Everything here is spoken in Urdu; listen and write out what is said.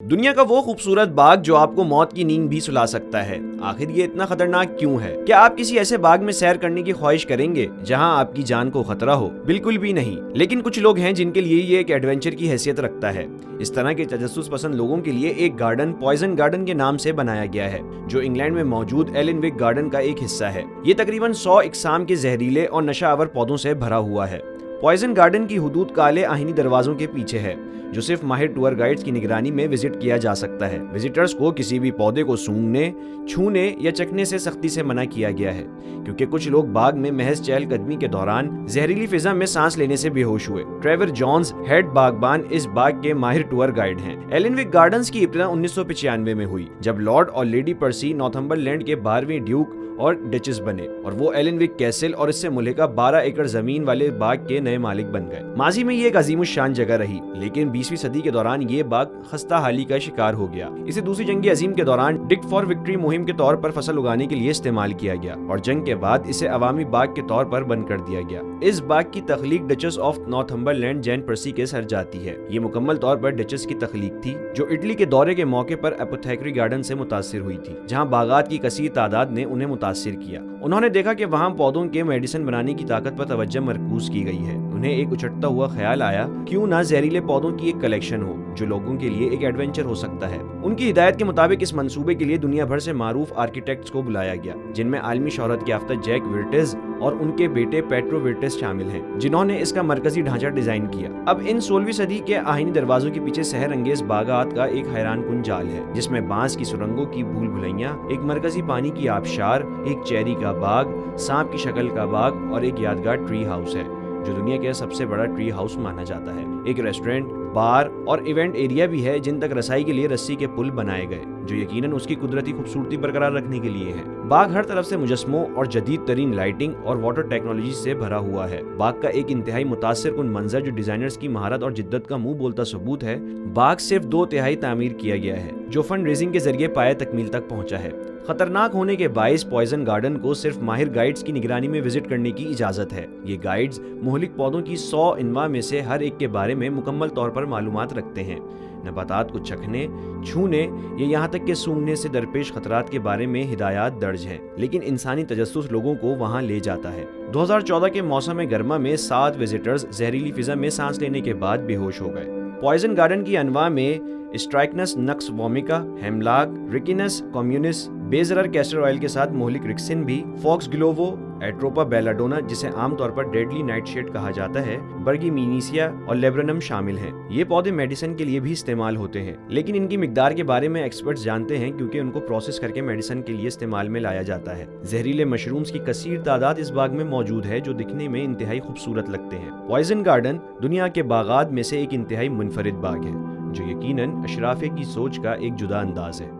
دنیا کا وہ خوبصورت باغ جو آپ کو موت کی نیند بھی سلا سکتا ہے، آخر یہ اتنا خطرناک کیوں ہے؟ کیا آپ کسی ایسے باغ میں سیر کرنے کی خواہش کریں گے جہاں آپ کی جان کو خطرہ ہو؟ بالکل بھی نہیں، لیکن کچھ لوگ ہیں جن کے لیے یہ ایک ایڈونچر کی حیثیت رکھتا ہے۔ اس طرح کے تجسس پسند لوگوں کے لیے ایک گارڈن پوائزن گارڈن کے نام سے بنایا گیا ہے، جو انگلینڈ میں موجود ایلن وک گارڈن کا ایک حصہ ہے۔ یہ تقریباً 100 اقسام کے زہریلے اور نشہ آور پودوں سے بھرا ہوا ہے۔ پوائزن گارڈن کی حدود کالے آہنی دروازوں کے پیچھے ہے، جو صرف ماہر ٹور گائیڈز کی نگرانی میں وزٹ کیا جا سکتا ہے۔ وزٹرز کو کسی بھی پودے کو سونگھنے، چھونے یا چکھنے سے سختی سے منع کیا گیا ہے، کیونکہ کچھ لوگ باغ میں محض چہل قدمی کے دوران زہریلی فضا میں سانس لینے سے بے ہوش ہوئے۔ ٹریور جونز ہیڈ باغبان اس باغ کے ماہر ٹور گائیڈ ہیں۔ ایلن وک گارڈنز کی ابتدا 1995 میں ہوئی، جب لارڈ اور لیڈی پرسی نارتھمبرلینڈ کے 12ویں ڈیوک اور ڈچز بنے، اور وہ ایلن وک کیسل اور اس سے ملحقہ 12 ایکڑ زمین والے باغ کے نئے مالک بن گئے۔ ماضی میں یہ ایک عظیم الشان جگہ رہی، لیکن 20ویں صدی کے دوران یہ باغ خستہ حالی کا شکار ہو گیا۔ اسے دوسری جنگ عظیم کے دوران ڈگ فار وکٹری مہم کے طور پر فصل اگانے کے لیے استعمال کیا گیا، اور جنگ کے بعد اسے عوامی باغ کے طور پر بند کر دیا گیا۔ اس باغ کی تخلیق ڈچس آف نارتھمبرلینڈ جین پرسی کے سر جاتی ہے۔ یہ مکمل طور پر ڈچس کی تخلیق تھی، جو اٹلی کے دورے کے موقع پر اپوتھیکری گارڈن سے متاثر ہوئی تھی، جہاں باغات کی کثیر تعداد نے انہیں متاثر کیا۔ انہوں نے دیکھا کہ وہاں پودوں کے میڈیسن بنانے کی طاقت پر توجہ مرکوز کی گئی ہے۔ انہیں ایک اچھڑتا ہوا خیال آیا، کیوں نہ زہریلے پودوں کی ایک کلیکشن ہو جو لوگوں کے لیے ایک ایڈونچر ہو سکتا ہے۔ ان کی ہدایت کے مطابق اس منصوبے کے لیے دنیا بھر سے معروف آرکیٹیکٹس کو بلایا گیا، جن میں عالمی شہرت یافتہ جیک ویرٹز اور ان کے بیٹے پیٹرو ویرٹز شامل ہیں، جنہوں نے اس کا مرکزی ڈھانچہ ڈیزائن کیا۔ اب ان 16ویں صدی کے آہنی دروازوں کے پیچھے سحر انگیز باغات کا ایک حیران کن جال ہے، جس میں بانس کی سرنگوں کی بھول بھلیاں، ایک مرکزی پانی کی آبشار، ایک چیری کا باغ، سانپ کی شکل کا باغ اور ایک یادگار ٹری ہاؤس ہے، جو دنیا کا سب سے بڑا ٹری ہاؤس مانا جاتا ہے۔ ایک ریسٹورنٹ، بار اور ایونٹ ایریا بھی ہے جن تک رسائی کے لیے رسی کے پل بنائے گئے، جو یقیناً اس کی قدرتی خوبصورتی برقرار رکھنے کے لیے ہیں۔ باغ ہر طرف سے مجسموں اور جدید ترین لائٹنگ اور واٹر ٹیکنالوجی سے بھرا ہوا ہے۔ باغ کا ایک انتہائی متاثر کن منظر، جو ڈیزائنرز کی مہارت اور جدت کا منہ بولتا ثبوت ہے۔ باغ صرف 2 تہائی تعمیر کیا گیا ہے، جو فنڈ ریزنگ کے ذریعے پایہ تکمیل تک پہنچا ہے۔ خطرناک ہونے کے باعث پوائزن گارڈن کو صرف ماہر گائیڈز کی نگرانی میں وزٹ کرنے کی اجازت ہے۔ یہ گائیڈز مہلک پودوں کی 100 انواع میں سے ہر ایک کے بارے میں مکمل طور پر معلومات رکھتے ہیں۔ نباتات کو چکھنے، چھونے یا یہاں تک کہ سونگھنے سے درپیش خطرات کے بارے میں ہدایات درج ہیں، لیکن انسانی تجسس لوگوں کو وہاں لے جاتا ہے۔ 2014 کے موسم گرما میں 7 وزٹرز زہریلی فضا میں سانس لینے کے بعد بے ہوش ہو گئے۔ پوائزن گارڈن کی انواع میں اسٹرائکنس نکس وومیکا، ہیملاک، ریکینس کمیونس، بے ضرر کیسٹر آئل کے ساتھ مہلک ریکسن بھی، فاکس گلووو، ایٹروپا بیلاڈونا جسے عام طور پر ڈیڈلی نائٹ شیڈ کہا جاتا ہے، برگی مینیسیا اور لیبرنم شامل ہیں۔ یہ پودے میڈیسن کے لیے بھی استعمال ہوتے ہیں، لیکن ان کی مقدار کے بارے میں ایکسپرٹس جانتے ہیں، کیونکہ ان کو پروسیس کر کے میڈیسن کے لیے استعمال میں لایا جاتا ہے۔ زہریلے مشرومز کی کثیر تعداد اس باغ میں موجود ہے، جو دکھنے میں انتہائی خوبصورت لگتے ہیں۔ پوائزن گارڈن دنیا کے باغات میں سے ایک انتہائی منفرد باغ ہے، جو یقیناً اشرافیہ کی سوچ کا ایک جدا انداز ہے۔